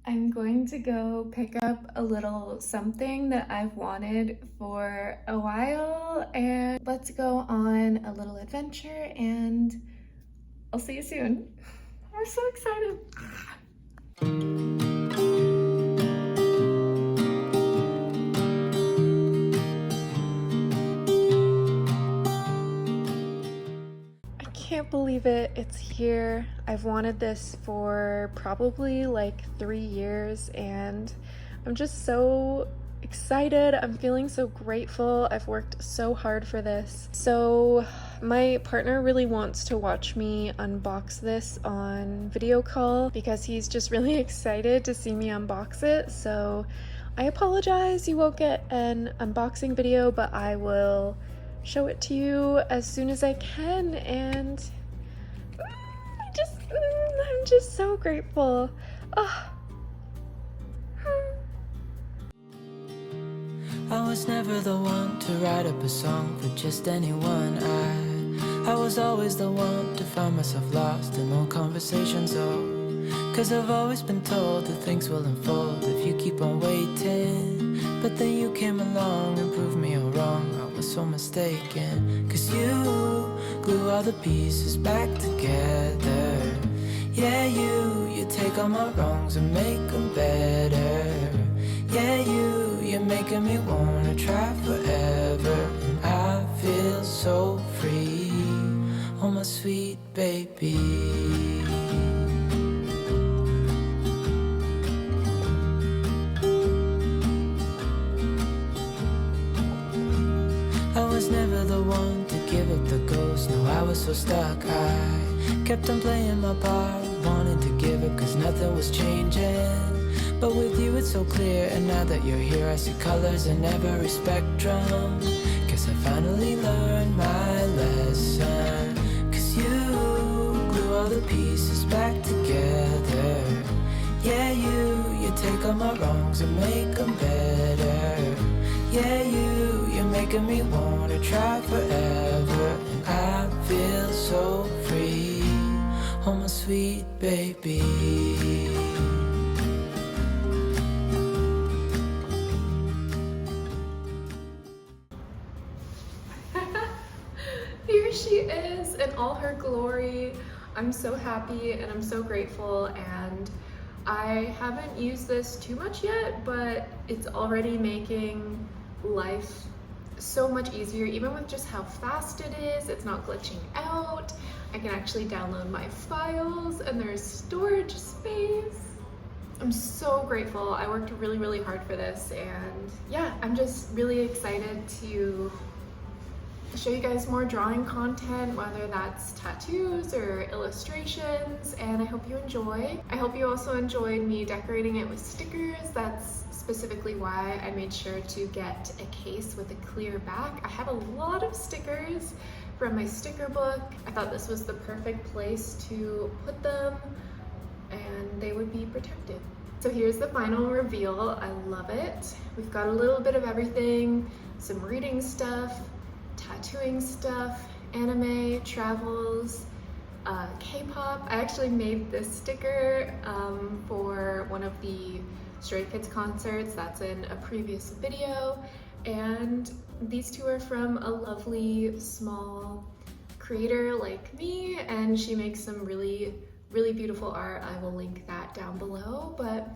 I'm going to go pick up a little something that I've wanted for a while, and let's go on a little adventure, and I'll see you soon. I'm so excited. I can't believe it, it's here. I've wanted this for probably like 3 years and I'm just so excited. I'm feeling so grateful. I've worked so hard for this. So my partner really wants to watch me unbox this on video call because he's just really excited to see me unbox it. So I apologize you won't get an unboxing video, but I will show it to you as soon as I can, and I'm just so grateful. Oh. I was never the one to write up a song for just anyone. I was always the one to find myself lost in old conversations. Cause I've always been told that things will unfold if you keep on waiting. But then you came along and proved me all wrong. I was so mistaken. Cause you glue all the pieces back together. Yeah, you take all my wrongs and make them better. Yeah, you're making me wanna try forever. And I feel so free, oh my sweet baby. I was never the one to give up the ghost. No, I was so stuck. I kept on playing my part, wanting to give up cause nothing was changing. But with you it's so clear, and now that you're here I see colors in every spectrum. Guess I finally learned my lesson. Cause you glue all the pieces back together. Yeah, you take all my wrongs and make them better. Yeah, you're making me wanna try forever. And I feel so free, oh my sweet baby. Here she is in all her glory. I'm so happy and I'm so grateful, and I haven't used this too much yet, but it's already making life so much easier, even with just how fast it is. It's not glitching out. I can actually download my files and there's storage space. I'm so grateful. I worked really hard for this, and yeah, I'm just really excited to show you guys more drawing content, whether that's tattoos or illustrations, and I hope you enjoy. I hope you also enjoyed me decorating it with stickers. That's specifically why I made sure to get a case with a clear back. I have a lot of stickers from my sticker book. I thought this was the perfect place to put them and they would be protected. So here's the final reveal. I love it. We've got a little bit of everything, some reading stuff, tattooing stuff, anime, travels, K-pop. I actually made this sticker for one of the Stray Kids concerts that's in a previous video, and these two are from a lovely small creator like me, and she makes some really beautiful art. I will link that down below, but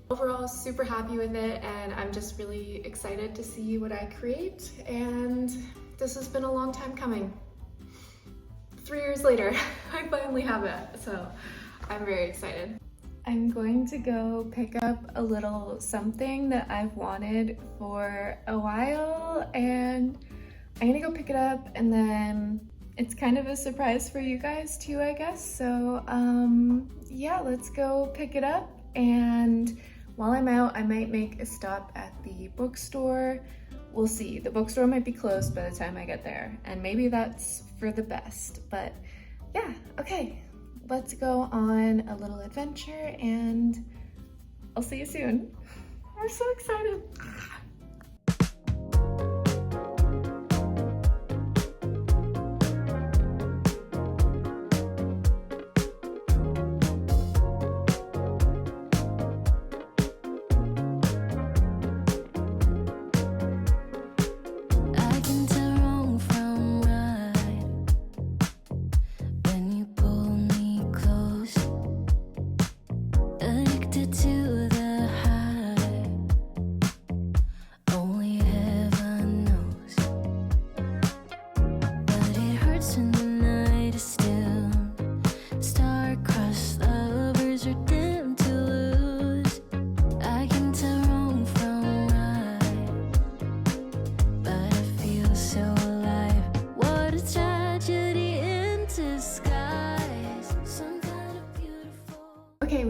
overall super happy with it, and I'm just really excited to see what I create, and this has been a long time coming. 3 years later, I finally have it, so I'm very excited. I'm going to go pick up a little something that I've wanted for a while, and I'm gonna go pick it up, and then it's kind of a surprise for you guys too, I guess. So yeah, let's go pick it up, and while I'm out, I might make a stop at the bookstore. We'll see. The bookstore might be closed by the time I get there, and maybe that's for the best, but yeah, okay. Let's go on a little adventure, and I'll see you soon. I'm so excited.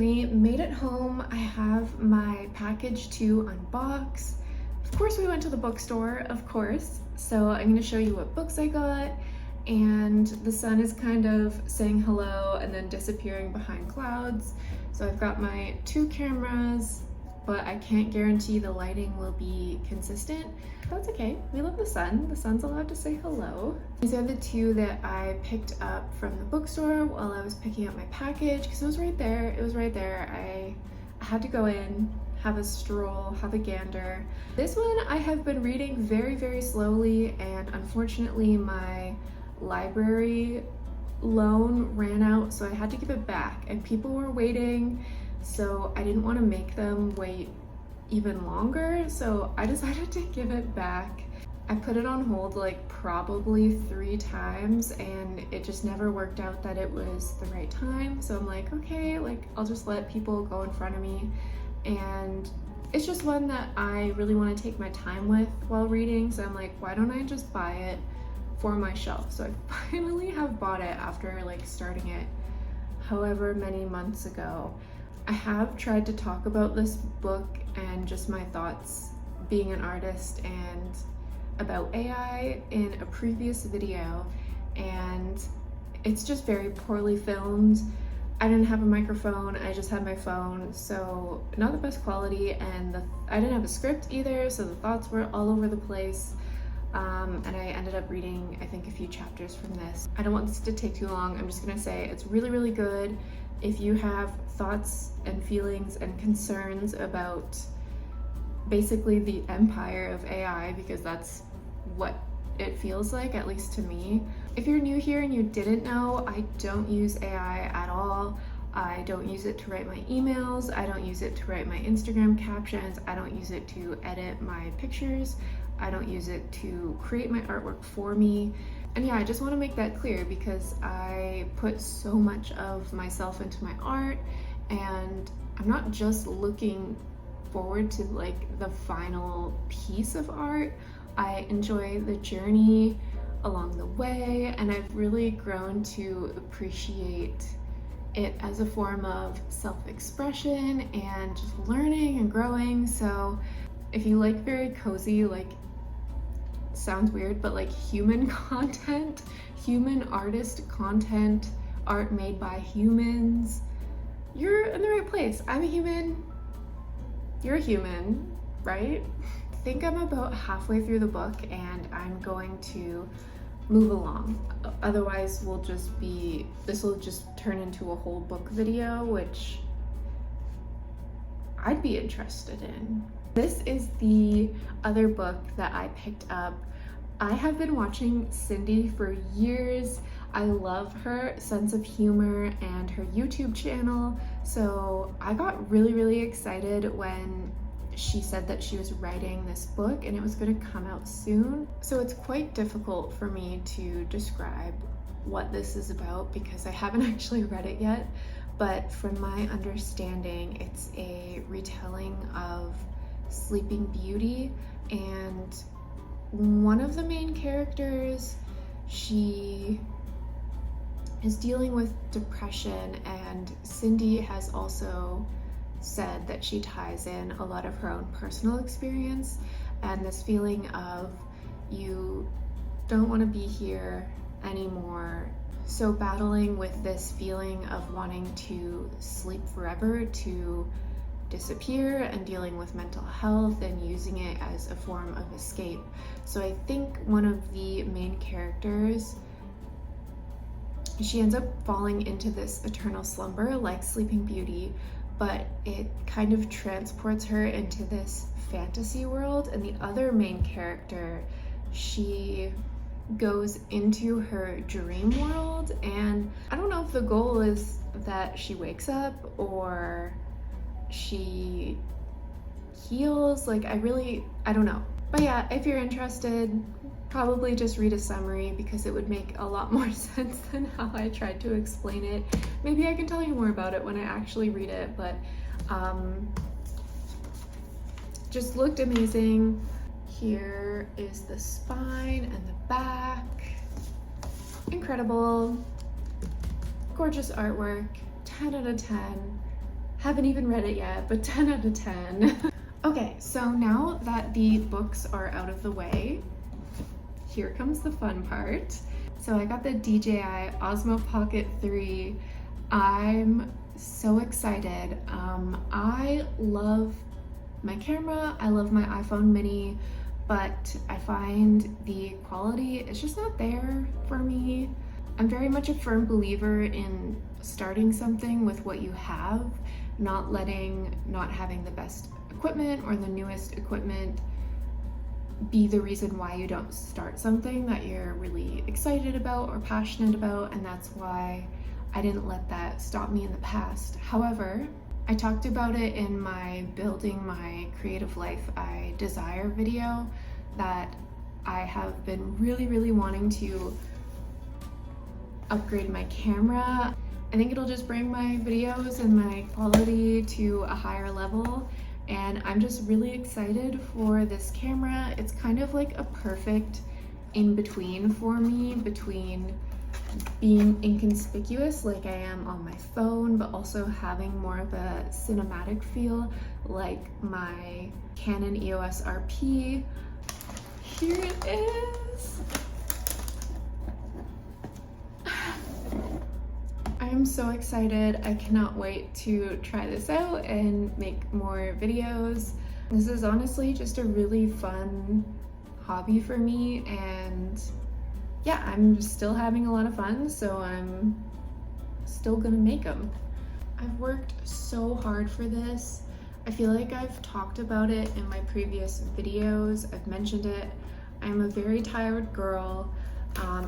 finally made it home. I have my package to unbox. Of course we went to the bookstore, of course. So I'm gonna show you what books I got, and the sun is kind of saying hello and then disappearing behind clouds. So I've got my 2 cameras, but I can't guarantee the lighting will be consistent. That's okay, we love the sun. The sun's allowed to say hello. These are the 2 that I picked up from the bookstore while I was picking up my package, because it was right there, I had to go in, have a stroll, have a gander. This one I have been reading very, very slowly, and unfortunately my library loan ran out, so I had to give it back, and people were waiting, so I didn't want to make them wait even longer, so I decided to give it back. I put it on hold like probably 3 times, and it just never worked out that it was the right time. So I'm like, okay, like I'll just let people go in front of me. And it's just one that I really want to take my time with while reading. So I'm like, why don't I just buy it for my shelf? So I finally have bought it after like starting it however many months ago. I have tried to talk about this book and just my thoughts being an artist and about AI in a previous video, and it's just very poorly filmed. I didn't have a microphone, I just had my phone, so not the best quality, and I didn't have a script either, so the thoughts were all over the place. And I ended up reading, I think, a few chapters from this. I don't want this to take too long. I'm just gonna say it's really, really good. If you have thoughts and feelings and concerns about basically the empire of AI, because that's what it feels like, at least to me. If you're new here and you didn't know, I don't use AI at all. I don't use it to write my emails. I don't use it to write my Instagram captions. I don't use it to edit my pictures. I don't use it to create my artwork for me. And yeah, I just want to make that clear because I put so much of myself into my art, and I'm not just looking forward to like the final piece of art. I enjoy the journey along the way, and I've really grown to appreciate it as a form of self-expression and just learning and growing. So if you like very cozy, like, sounds weird, but like human content, human artist content, art made by humans, you're in the right place. I'm a human, you're a human, right? I think I'm about halfway through the book and I'm going to move along. Otherwise this will just turn into a whole book video, which I'd be interested in. This is the other book that I picked up. I have been watching Cindy for years. I love her sense of humor and her YouTube channel. So I got really, really excited when she said that she was writing this book and it was going to come out soon. So it's quite difficult for me to describe what this is about because I haven't actually read it yet. But from my understanding, it's a retelling of Sleeping Beauty, and one of the main characters, she is dealing with depression, and Cindy has also said that she ties in a lot of her own personal experience and this feeling of you don't want to be here anymore. So battling with this feeling of wanting to sleep forever, to disappear, and dealing with mental health and using it as a form of escape. So I think one of the main characters, she ends up falling into this eternal slumber like Sleeping Beauty, but it kind of transports her into this fantasy world. And the other main character, she goes into her dream world, and I don't know if the goal is that she wakes up or she heals. Like, I don't know. But yeah, if you're interested, probably just read a summary because it would make a lot more sense than how I tried to explain it. Maybe I can tell you more about it when I actually read it, but just looked amazing. Here is the spine and the back. Incredible. Gorgeous artwork. 10 out of 10. Haven't even read it yet, but 10 out of 10. Okay, so now that the books are out of the way, here comes the fun part. So I got the DJI Osmo Pocket 3. I'm so excited. I love my camera, I love my iPhone mini, but I find the quality is just not there for me. I'm very much a firm believer in starting something with what you have, not having the best equipment or the newest equipment be the reason why you don't start something that you're really excited about or passionate about, and that's why I didn't let that stop me in the past. However, I talked about it in my Building My Creative Life I Desire video that I have been really wanting to upgrade my camera. I think it'll just bring my videos and my quality to a higher level, and I'm just really excited for this camera. It's kind of like a perfect in-between for me, between being inconspicuous like I am on my phone, but also having more of a cinematic feel like my Canon EOS RP. Here it is! I am so excited. I cannot wait to try this out and make more videos. This is honestly just a really fun hobby for me, and yeah, I'm still having a lot of fun, so I'm still gonna make them. I've worked so hard for this. I feel like I've talked about it in my previous videos. I've mentioned it. I'm a very tired girl.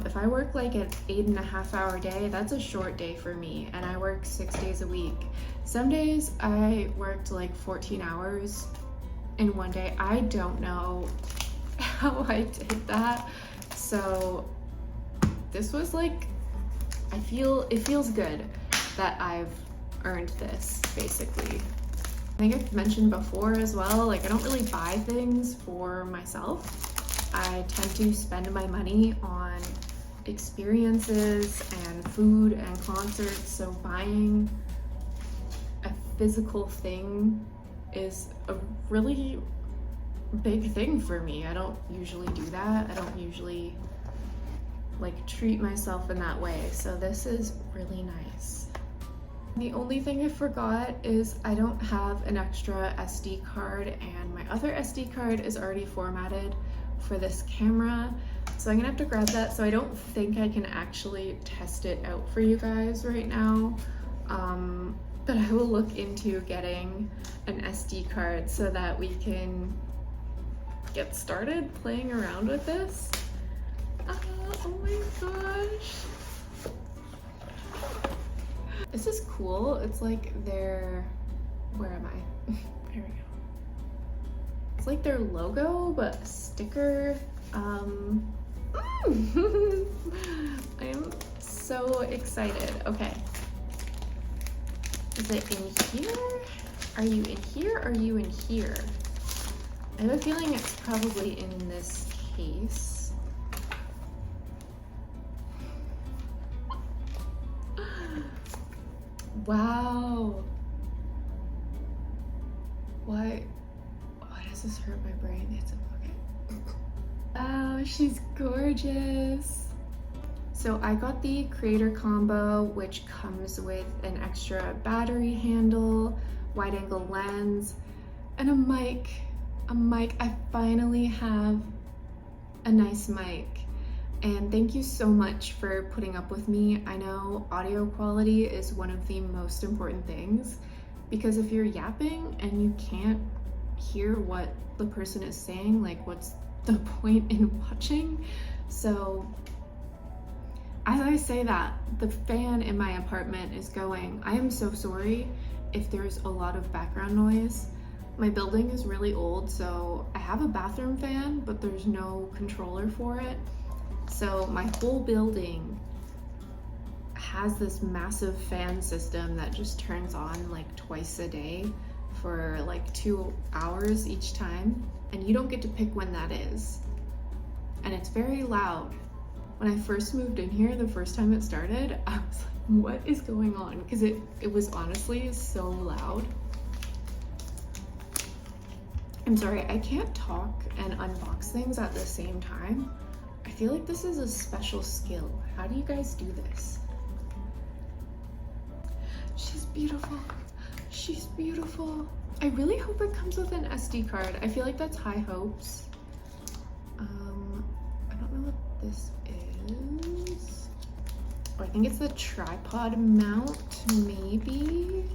If I work like an 8.5-hour day, that's a short day for me, and I work 6 days a week. Some days I worked like 14 hours in one day. I don't know how I did that. So this was like, it feels good that I've earned this, basically. I think I've mentioned before as well, like I don't really buy things for myself. I tend to spend my money on experiences and food and concerts, so buying a physical thing is a really big thing for me. I don't usually do that. I don't usually like treat myself in that way, so this is really nice. The only thing I forgot is I don't have an extra SD card, and my other SD card is already formatted for this camera, so I'm gonna have to grab that. So I don't think I can actually test it out for you guys right now, but I will look into getting an SD card so that we can get started playing around with this. Oh my gosh, this is cool. It's like their, where am I? There we go. It's like their logo, but a sticker. I am so excited. Okay. Is it in here? Are you in here? Are you in here? I have a feeling it's probably in this case. Wow. Why does this hurt my brain? It's okay. Wow, she's gorgeous. So I got the creator combo, which comes with an extra battery handle, wide angle lens, and a mic. I finally have a nice mic. And thank you so much for putting up with me. I know audio quality is one of the most important things, because if you're yapping and you can't hear what the person is saying, like what's the point in watching? So as I say that, the fan in my apartment is going. I am so sorry if there's a lot of background noise. My building is really old, so I have a bathroom fan, but there's no controller for it. So my whole building has this massive fan system that just turns on like twice a day for like 2 hours each time, and you don't get to pick when that is. And it's very loud. When I first moved in here, the first time it started, I was like, What is going on? Because it was honestly so loud. I'm sorry, I can't talk and unbox things at the same time. I feel like this is a special skill. How do you guys do this? She's beautiful. She's beautiful. I really hope it comes with an SD card. I feel like that's high hopes. I don't know what this is. Oh, I think it's the tripod mount, maybe.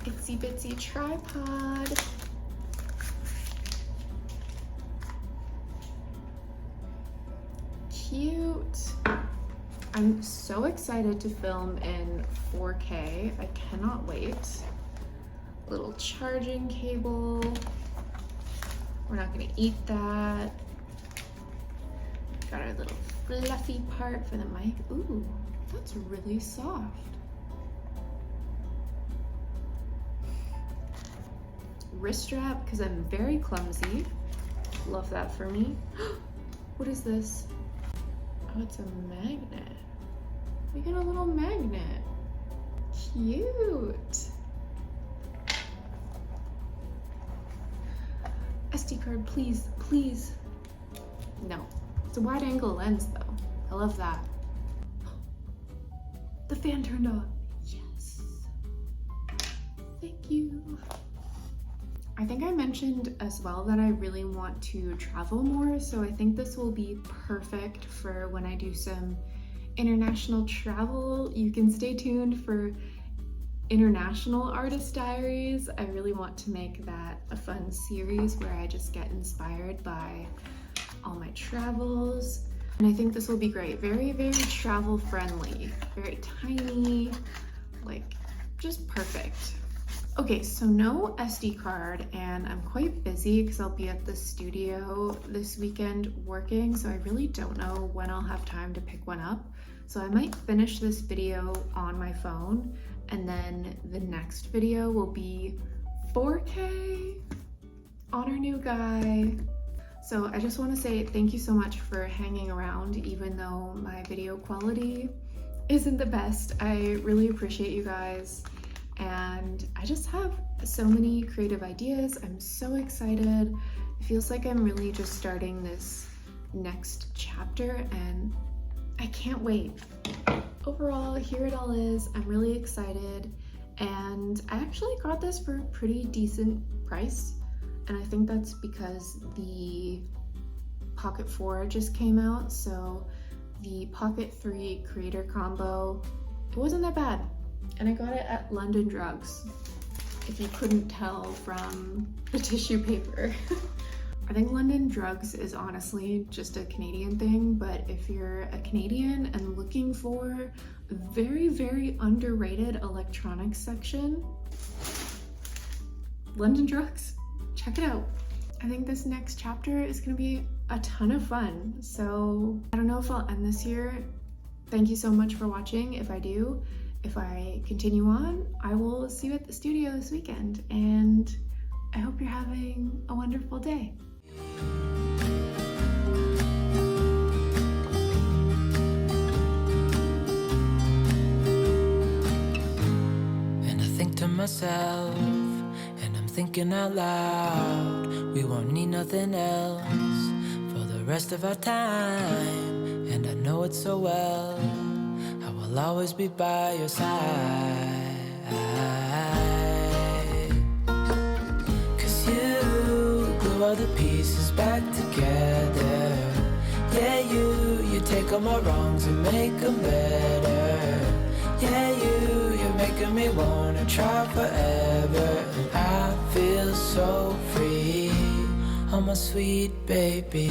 Itsy bitsy tripod. Cute. I'm so excited to film in 4K. I cannot wait. Little charging cable. We're not gonna eat that. Got our little fluffy part for the mic. Ooh, that's really soft. Wrist strap, because I'm very clumsy. Love that for me. What is this? Oh, it's a magnet. We got a little magnet. Cute. SD card, please, please. No, it's a wide angle lens though. I love that. The fan turned on. Yes. Thank you. I think I mentioned as well that I really want to travel more, so I think this will be perfect for when I do some international travel. You can stay tuned for international artist diaries. I really want to make that a fun series where I just get inspired by all my travels. And I think this will be great. Very, very travel friendly, very tiny, like just perfect. Okay, so no SD card, and I'm quite busy because I'll be at the studio this weekend working, so I really don't know when I'll have time to pick one up. So I might finish this video on my phone, and then the next video will be 4K on our new guy. So I just want to say thank you so much for hanging around, even though my video quality isn't the best. I really appreciate you guys. And I just have so many creative ideas. I'm so excited. It feels like I'm really just starting this next chapter, and I can't wait. Overall, here it all is. I'm really excited, and I actually got this for a pretty decent price, and I think that's because the Pocket 4 just came out, so the Pocket 3 Creator Combo, it wasn't that bad. And I got it at London Drugs, if you couldn't tell from the tissue paper. I think London Drugs is honestly just a Canadian thing, but if you're a Canadian and looking for a very, very underrated electronics section, London Drugs, check it out. I think this next chapter is gonna be a ton of fun. So I don't know if I'll end this here. Thank you so much for watching. If I do, if I continue on, I will see you at the studio this weekend, and I hope you're having a wonderful day. And I think to myself, and I'm thinking out loud, we won't need nothing else for the rest of our time. And I know it so well, I will always be by your side. 'Cause you glue all the pieces back together. Yeah, you take all my wrongs and make them better. Yeah, you're making me wanna try forever. And I feel so free, oh my sweet baby.